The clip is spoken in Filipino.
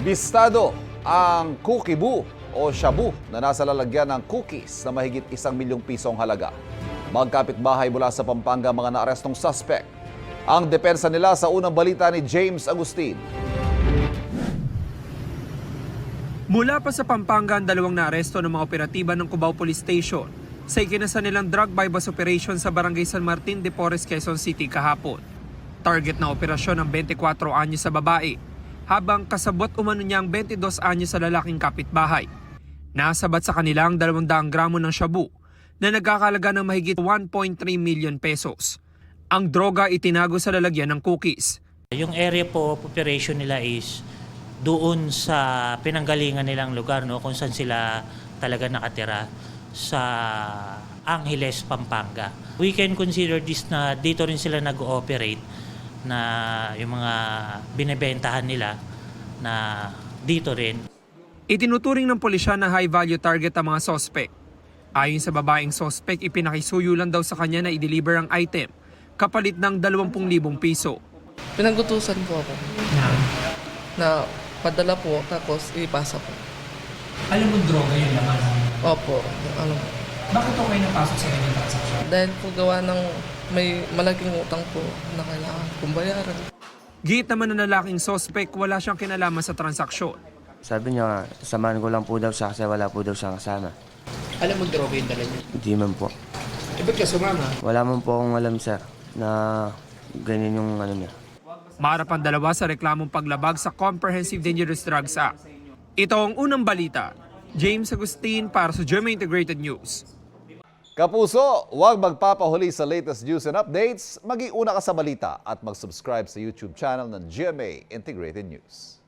Bistado ang kukibu o shabu na nasa lalagyan ng cookies na mahigit 1 milyong pisong halaga. Magkapitbahay mula sa Pampanga mga naarestong suspect. Ang depensa nila sa unang balita ni James Agustin. Mula pa sa Pampanga ang dalawang naaresto ng mga operatiba ng Cubao Police Station sa ikinasa nilang drug bypass operation sa Barangay San Martin de Porres, Quezon City kahapon. Target na operasyon ng 24 anyos sa babae, habang kasabot umano niya ang 22 anyos sa lalaking kapitbahay. Nasabat sa kanila ang 200 gramo ng shabu na nagkakalaga ng mahigit 1.3 million pesos. Ang droga itinago sa lalagyan ng cookies. Yung area po of operation nila is doon sa pinanggalingan nilang lugar, no, kung saan sila talaga nakatira sa Angeles, Pampanga. We can consider this na dito rin sila nag-ooperate, na yung mga binebentahan nila na dito rin. Itinuturing ng pulisya na high-value target ang mga sospek. Ayon sa babaeng sospek, ipinakisuyo lang daw sa kanya na i-deliver ang item kapalit ng 20,000 piso. Pinagutusan po ako na padala po tapos ipasa po. Alam mo droga yung laman? Opo, ano. Bakit ako kayo napasok sa ganyan transaction? Dahil po gawa ng may malaking utang po na kailangan kong bayaran. Git naman ng lalaking sospek, wala siyang kinalaman sa transaksyon. Sabi niya, samahan ko lang po daw siya kasi wala po daw siyang kasama. Alam mo droga yung dala niyo? Hindi man po. Eh, ba't ka sumama? Wala man po akong alam, sir, na ganyan yung ano niya. Maharap ang dalawa sa reklamong paglabag sa Comprehensive Dangerous Drugs Act. Ito ang unang balita. James Agustin para sa GMA Integrated News. Kapuso, huwag magpapahuli sa latest news and updates. Mag-iuna ka sa balita at mag-subscribe sa YouTube channel ng GMA Integrated News.